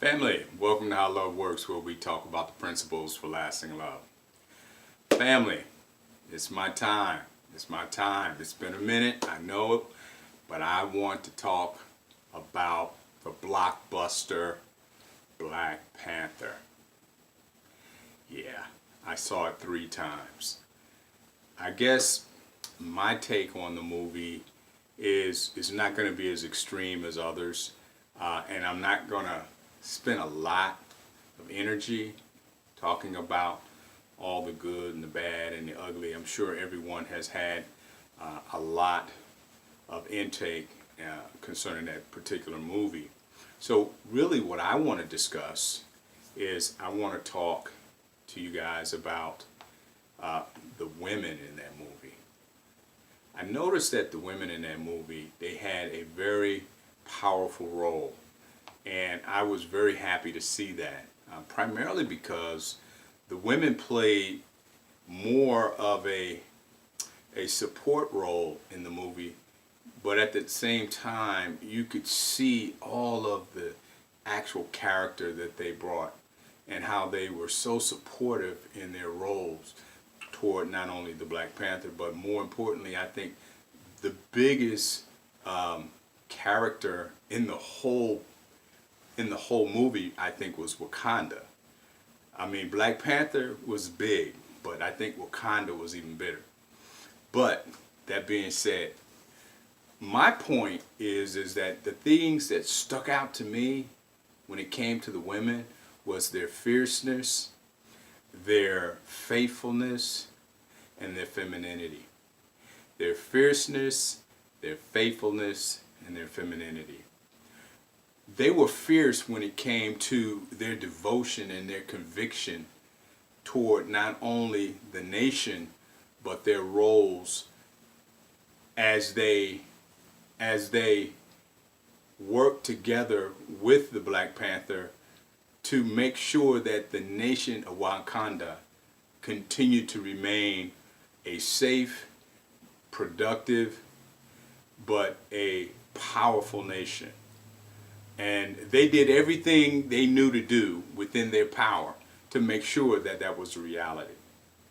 Family, welcome to How Love Works, where we talk about the principles for lasting love. Family, it's my time. It's my time. It's been a minute, I know it, but I want to talk about the blockbuster Black Panther. Yeah, I saw it 3 times. I guess my take on the movie is not going to be as extreme as others, and I'm not going to spend a lot of energy talking about all the good and the bad and the ugly. I'm sure everyone has had a lot of intake concerning that particular movie. So really what I want to discuss is I want to talk to you guys about the women in that movie. I noticed that the women in that movie, they had a very powerful role. And I was very happy to see that, primarily because the women played more of a support role in the movie, but at the same time, you could see all of the actual character that they brought and how they were so supportive in their roles toward not only the Black Panther, but more importantly, I think the biggest character in the whole movie, I think, was Wakanda. I mean, Black Panther was big, but I think Wakanda was even bigger. But that being said, my point is that the things that stuck out to me when it came to the women was their fierceness, their faithfulness, and their femininity. Their fierceness, their faithfulness, and their femininity. They were fierce when it came to their devotion and their conviction toward not only the nation, but their roles as they worked together with the Black Panther to make sure that the nation of Wakanda continued to remain a safe, productive, but a powerful nation. And they did everything they knew to do within their power to make sure that that was a reality.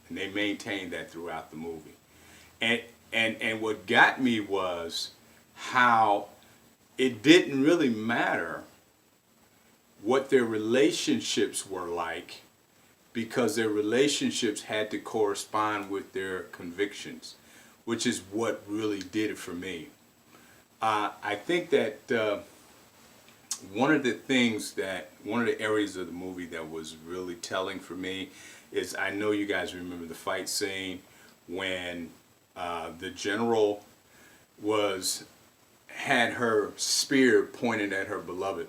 And they maintained that throughout the movie. And what got me was how it didn't really matter what their relationships were like, because their relationships had to correspond with their convictions, which is what really did it for me. I think that one of the areas of the movie that was really telling for me is, I know you guys remember the fight scene when the general had her spear pointed at her beloved,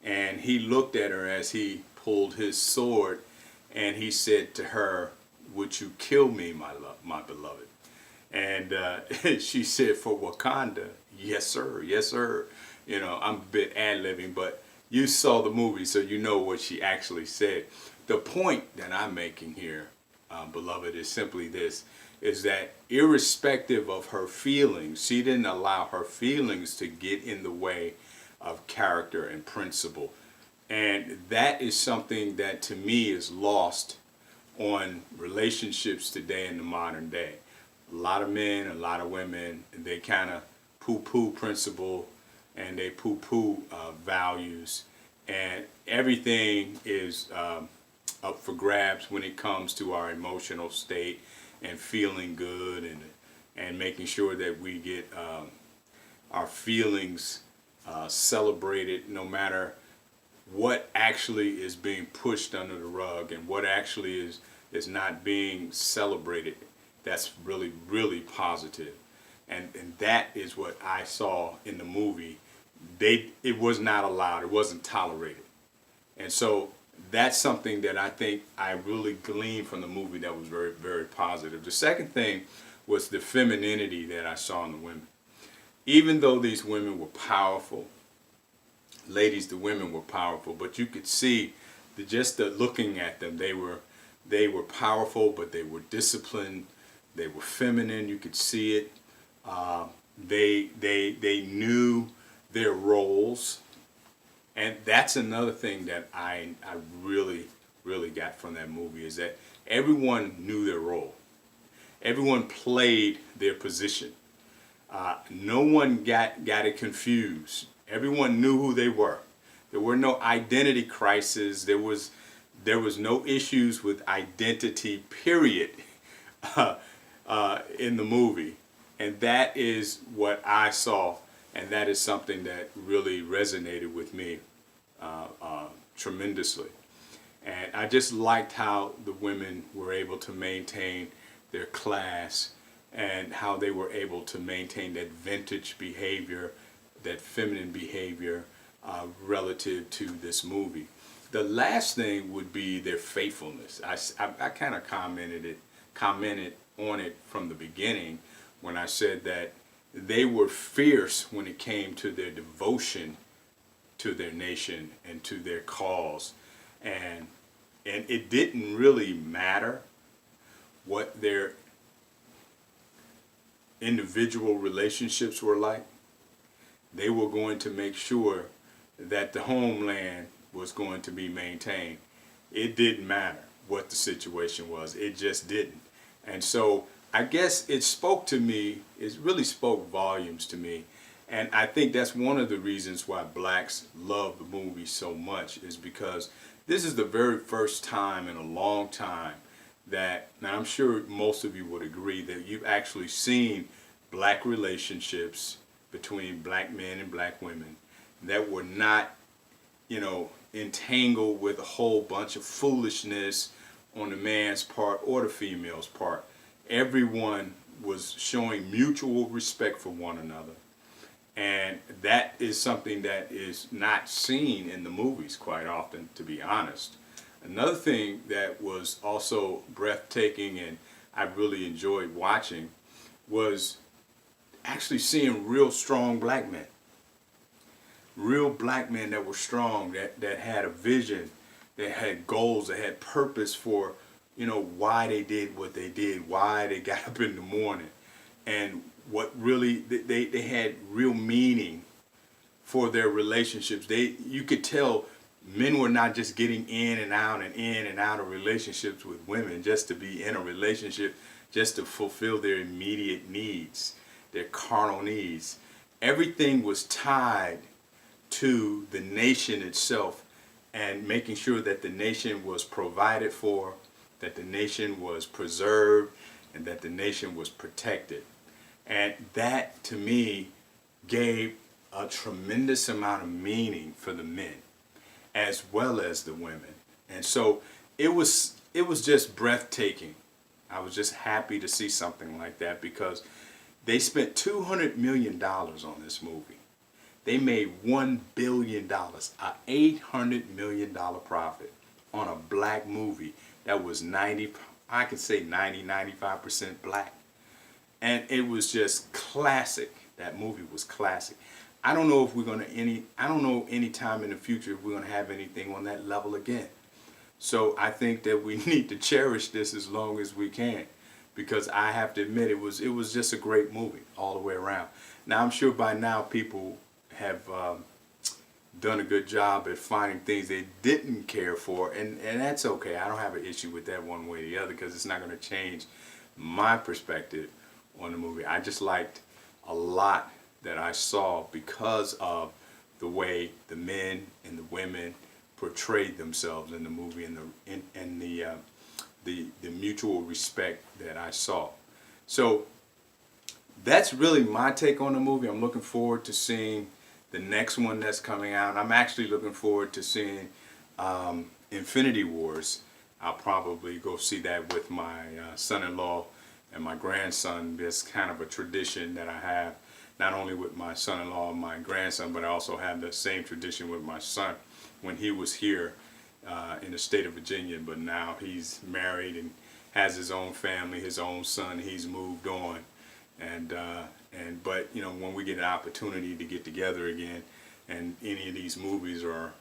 and he looked at her as he pulled his sword, and he said to her, "Would you kill me, my beloved?" And she said, "For Wakanda, yes sir, yes sir." You know, I'm a bit ad-libbing, but you saw the movie, so you know what she actually said. The point that I'm making here, beloved, is simply this, is that irrespective of her feelings, she didn't allow her feelings to get in the way of character and principle. And that is something that to me is lost on relationships today in the modern day. A lot of men, a lot of women, they kind of poo-poo principle, and they poo-poo values, and everything is up for grabs when it comes to our emotional state and feeling good, and making sure that we get our feelings celebrated, no matter what actually is being pushed under the rug and what actually is not being celebrated. That's really, really positive. And that is what I saw in the movie. It was not allowed, it wasn't tolerated. And so that's something that I think I really gleaned from the movie that was very, very positive. The second thing was the femininity that I saw in the women. Even though these women were powerful, ladies, the women were powerful, but you could see just the looking at them, they were powerful, but they were disciplined, they were feminine, you could see it. They knew their roles, And that's another thing that I really got from that movie, is that everyone knew their role. Everyone played their position. No one got it confused. Everyone knew who they were. There were no identity crises. There was no issues with identity, period, in the movie. And that is what I saw, and that is something that really resonated with me tremendously. And I just liked how the women were able to maintain their class, and how they were able to maintain that vintage behavior, that feminine behavior, relative to this movie. The last thing would be their faithfulness. I kind of commented on it from the beginning when I said that they were fierce when it came to their devotion to their nation and to their cause. And it didn't really matter what their individual relationships were like. They were going to make sure that the homeland was going to be maintained. It didn't matter what the situation was. It just didn't. And so I guess it spoke to me, it really spoke volumes to me. And I think that's one of the reasons why blacks love the movie so much, is because this is the very first time in a long time that, now I'm sure most of you would agree, that you've actually seen black relationships between black men and black women that were not, entangled with a whole bunch of foolishness on the man's part or the female's part. Everyone was showing mutual respect for one another. And that is something that is not seen in the movies quite often, to be honest. Another thing that was also breathtaking and I really enjoyed watching was actually seeing real strong black men. Real black men that were strong, that had a vision, that had goals, that had purpose for, why they did what they did, why they got up in the morning. And what really, they had real meaning for their relationships. You could tell men were not just getting in and out of relationships with women just to be in a relationship, just to fulfill their immediate needs, their carnal needs. Everything was tied to the nation itself, and making sure that the nation was provided for, that the nation was preserved, and that the nation was protected. And that, to me, gave a tremendous amount of meaning for the men as well as the women. And so it was just breathtaking. I was just happy to see something like that, because they spent $200 million on this movie. They made $1 billion, a $800 million profit on a black movie that was 95% black. And it was just classic. That movie was classic. I don't know any time in the future if we're going to have anything on that level again. So I think that we need to cherish this as long as we can, because I have to admit it was just a great movie all the way around. Now I'm sure by now people have done a good job at finding things they didn't care for, and that's okay. I don't have an issue with that one way or the other, because it's not going to change my perspective on the movie. I just liked a lot that I saw because of the way the men and the women portrayed themselves in the movie, and the mutual respect that I saw. So that's really my take on the movie. I'm looking forward to seeing the next one that's coming out. I'm actually looking forward to seeing Infinity Wars. I'll probably go see that with my son-in-law and my grandson. It's kind of a tradition that I have, not only with my son-in-law and my grandson, but I also have the same tradition with my son when he was here in the state of Virginia. But now he's married and has his own family, his own son. He's moved on. But when we get an opportunity to get together again, and any of these movies are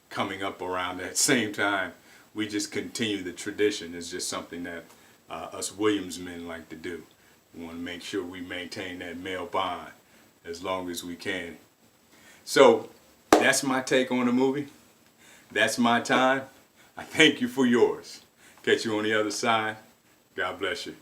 coming up around that same time, we just continue the tradition. It's just something that us Williams men like to do. We want to make sure we maintain that male bond as long as we can. So That's my take on the movie. That's my time. I thank you for yours. Catch you on the other side. God bless you.